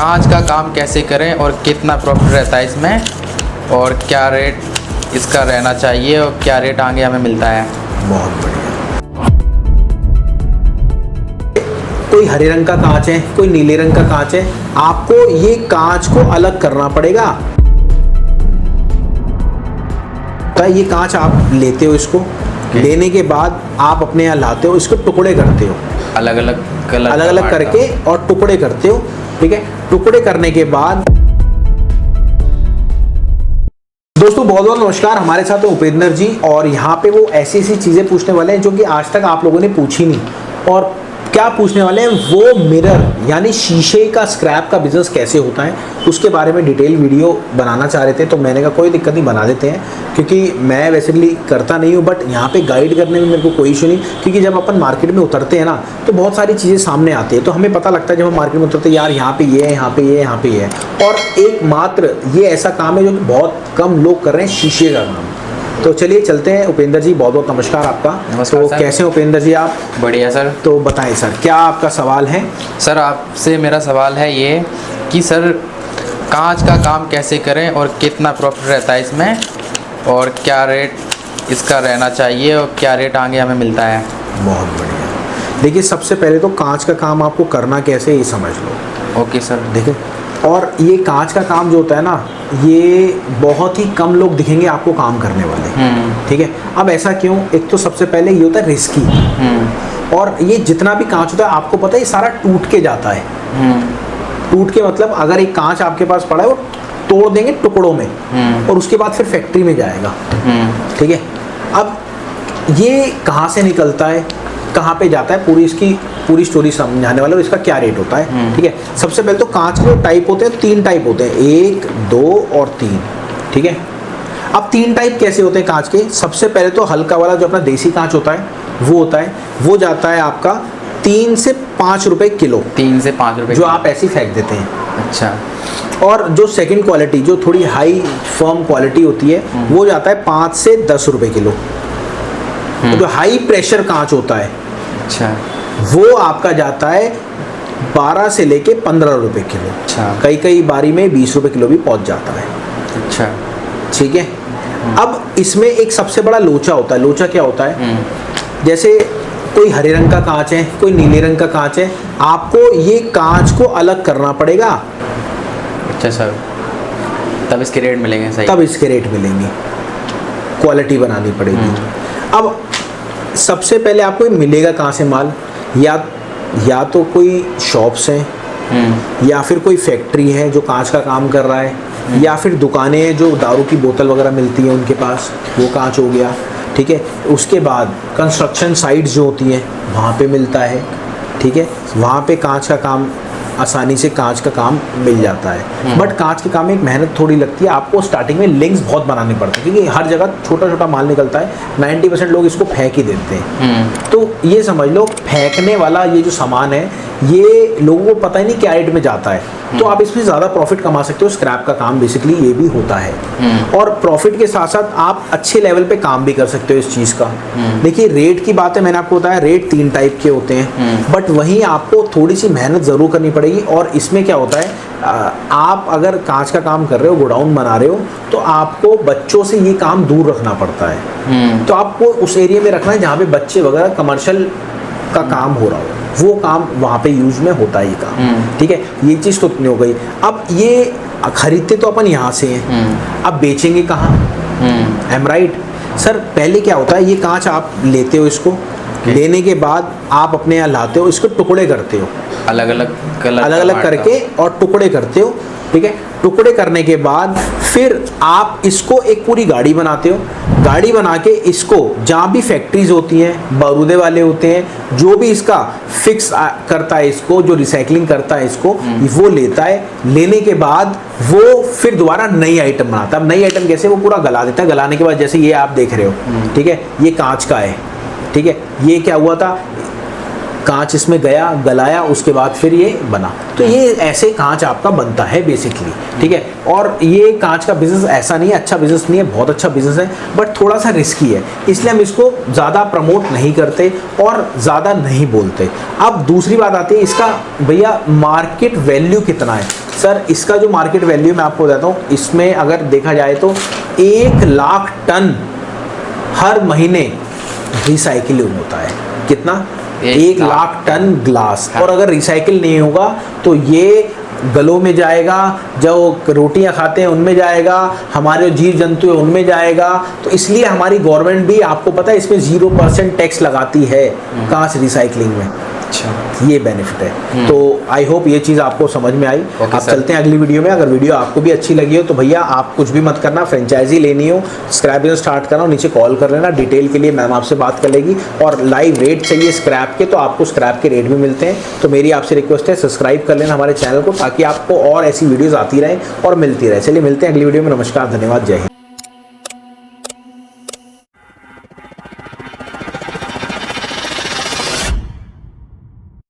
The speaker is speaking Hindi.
कांच का काम कैसे करें और कितना प्रॉफिट रहता है इसमें, और क्या रेट इसका रहना चाहिए और क्या रेट आगे हमें मिलता है। बहुत बढ़िया। कोई हरे रंग का कांच है, कोई नीले रंग का कांच है, आपको ये कांच को अलग करना पड़ेगा। तो ये कांच आप लेते हो, इसको लेने के बाद आप अपने यहाँ लाते हो, इसको टुकड़े करते हो, अलग अलग करके और टुकड़े करते हो। ठीक है, टुकड़े करने के बाद दोस्तों बहुत बहुत नमस्कार। हमारे साथ है उपेंद्र जी और यहाँ पे वो ऐसी ऐसी चीजें पूछने वाले हैं जो कि आज तक आप लोगों ने पूछी नहीं। और क्या पूछने वाले हैं, वो मिरर यानी शीशे का स्क्रैप का बिजनेस कैसे होता है उसके बारे में डिटेल वीडियो बनाना चाह रहे थे। तो मैंने कहा कोई दिक्कत नहीं, बना देते हैं, क्योंकि मैं वैसे करता नहीं हूँ, बट यहाँ पे गाइड करने में मेरे को कोई इशू नहीं। क्योंकि जब अपन मार्केट में उतरते हैं ना तो बहुत सारी चीज़ें सामने आती है, तो हमें पता लगता है जब हम मार्केट में उतरते हैं यार यहाँ पे ये है, यहाँ पे ये है, यहाँ पे ये है। और एकमात्र ये ऐसा काम है जो कि बहुत कम लोग कर रहे हैं, शीशे का काम। तो चलिए चलते हैं। उपेंद्र जी बहुत बहुत नमस्कार आपका। नमस्कार तो सर। कैसे हैं उपेंद्र जी आप? बढ़िया सर। तो बताएं सर, क्या आपका सवाल है? सर आपसे मेरा सवाल है ये कि सर कांच का काम कैसे करें और कितना प्रॉफिट रहता है इसमें, और क्या रेट इसका रहना चाहिए और क्या रेट आगे हमें मिलता है। बहुत बढ़िया। देखिए सबसे पहले तो कांच का काम आपको करना कैसे ये समझ लो। Okay sir. देखिए, और ये कांच का काम जो होता है ना, ये बहुत ही कम लोग दिखेंगे आपको काम करने वाले। ठीक है, अब ऐसा क्यों? एक तो सबसे पहले ये होता है रिस्की, और ये जितना भी कांच होता है आपको पता है ये सारा टूट के जाता है। टूट के मतलब अगर एक कांच आपके पास पड़ा है वो तोड़ देंगे टुकड़ों में और उसके बाद फिर फैक्ट्री में जाएगा। ठीक है, अब ये कहाँ से निकलता है, कहाँ पे जाता है, पूरी स्टोरी समझाने वाला, इसका क्या रेट होता है। ठीक है, सबसे पहले तो कांच के टाइप होते हैं, 3 टाइप होते हैं, 1, 2 और 3। ठीक है, अब 3 टाइप कैसे होते हैं कांच के? सबसे पहले तो हल्का वाला जो अपना देसी कांच होता है वो होता है, वो जाता है आपका 3 से 5 रुपए किलो। 3 से 5 रुपए जो आप ऐसे फेंक देते हैं। अच्छा। और जो सेकंड क्वालिटी, जो थोड़ी हाई फर्म क्वालिटी होती है, वो जाता है 5 से 10 रुपए किलो। जो हाई प्रेशर कांच होता है, अच्छा, वो आपका जाता है 12 से लेके 15 रुपए किलो। अच्छा। कई बारी में 20 रुपए किलो भी पहुंच जाता है। अच्छा। ठीक है, अब इसमें एक सबसे बड़ा लोचा होता है। लोचा क्या होता है? जैसे कोई हरे रंग का कांच है, कोई नीले रंग का कांच है, आपको ये कांच को अलग करना पड़ेगा। अच्छा सर, तब इसके रेट मिलेंगे? सही, तब इसके रेट मिलेंगे, क्वालिटी बनानी पड़ेगी। अब सबसे पहले आपको मिलेगा कहाँ से माल? या तो कोई शॉप्स हैं, या फिर कोई फैक्ट्री है जो कांच का काम कर रहा है, या फिर दुकानें हैं जो दारू की बोतल वगैरह मिलती है उनके पास, वो कांच हो गया। ठीक है, उसके बाद कंस्ट्रक्शन साइट्स जो होती हैं वहाँ पे मिलता है। ठीक है, वहाँ पे कांच का काम आसानी से कांच का काम मिल जाता है। बट कांच के काम में एक मेहनत थोड़ी लगती है, आपको स्टार्टिंग में लिंक्स बहुत बनाने पड़ते हैं, क्योंकि हर जगह छोटा छोटा माल निकलता है। 90% लोग इसको फेंक ही देते हैं। तो ये समझ लो, फेंकने वाला ये जो सामान है ये लोगों को पता ही नहीं क्या रेट में जाता है। तो आप इसमें ज़्यादा प्रॉफिट कमा सकते हो। स्क्रैप का काम बेसिकली ये भी होता है, और प्रॉफिट के साथ साथ आप अच्छे लेवल पे काम भी कर सकते हो इस चीज़ का। देखिए रेट की बात है, मैंने आपको बताया रेट 3 टाइप के होते हैं, बट वहीं आपको थोड़ी सी मेहनत ज़रूर करनी पड़ेगी। और इसमें क्या होता है, आप अगर कांच का काम कर रहे हो, गोडाउन बना रहे हो, तो आपको बच्चों से ये काम दूर रखना पड़ता है। तो आपको उस एरिया में रखना है जहाँ पे बच्चे वगैरह कमर्शियल का काम हो रहा हो, वो काम वहाँ पे यूज में होता है ये काम। ठीक है, ये चीज़ तो इतनी हो गई। अब ये खरीदते तो अपन यहाँ से हैं, अब बेचेंगे कहाँ? Am right sir? पहले क्या होता है, ये कांच आप लेते हो, इसको लेने के बाद आप अपने यहाँ लाते हो, इसको टुकड़े करते हो, अलग अलग करके और टुकड़े करते हो। ठीक है, टुकड़े करने के बाद फिर आप इसको एक पूरी गाड़ी बनाते हो। गाड़ी बना के इसको जहाँ भी फैक्ट्रीज होती हैं, बारूदे वाले होते हैं, जो भी इसका फिक्स करता है, इसको जो रिसाइकलिंग करता है इसको, वो लेता है। लेने के बाद वो फिर दोबारा नई आइटम बनाता है। अब नई आइटम कैसे? वो पूरा गला देता है। गलाने के बाद जैसे ये आप देख रहे हो, ठीक है, ये कांच का है। ठीक है, ये क्या हुआ था, कांच इसमें गया, गलाया, उसके बाद फिर ये बना। तो ये ऐसे कांच आपका बनता है बेसिकली, ठीक है। और ये कांच का बिजनेस ऐसा नहीं है, अच्छा बिजनेस नहीं है, बहुत अच्छा बिजनेस है, बट थोड़ा सा रिस्की है, इसलिए हम इसको ज़्यादा प्रमोट नहीं करते और ज़्यादा नहीं बोलते। अब दूसरी बात आती है इसका, भैया मार्केट वैल्यू कितना है। सर इसका जो मार्केट वैल्यू मैं आपको बताता हूँ, इसमें अगर देखा जाए तो 1 लाख टन हर महीने रिसाइकिलिंग होता है। कितना? 1 लाख टन ग्लास। और अगर रिसाइकिल नहीं होगा तो ये गलों में जाएगा, जो रोटियां खाते हैं उनमें जाएगा, हमारे जो जीव जंतु है उनमें जाएगा। तो इसलिए हमारी गवर्नमेंट भी, आपको पता है, इसमें 0% टैक्स लगाती है कांच रिसाइकलिंग में। अच्छा, ये बेनिफिट है। तो आई होप ये चीज़ आपको समझ में आई। आप चलते हैं अगली वीडियो में। अगर वीडियो आपको भी अच्छी लगी हो तो भैया आप कुछ भी मत करना, फ्रेंचाइजी लेनी हो, स्क्रैप बिजनेस स्टार्ट करना हो, नीचे कॉल कर लेना, डिटेल के लिए मैम आपसे बात कर लेगी। और लाइव रेट चाहिए स्क्रैप के तो आपको स्क्रैप के रेट भी मिलते हैं। तो मेरी आपसे रिक्वेस्ट है सब्सक्राइब कर लेना हमारे चैनल को, ताकि आपको और ऐसी वीडियोज़ आती रहें और मिलती रहे। चलिए मिलते हैं अगली वीडियो में। नमस्कार, धन्यवाद, जय हिंद।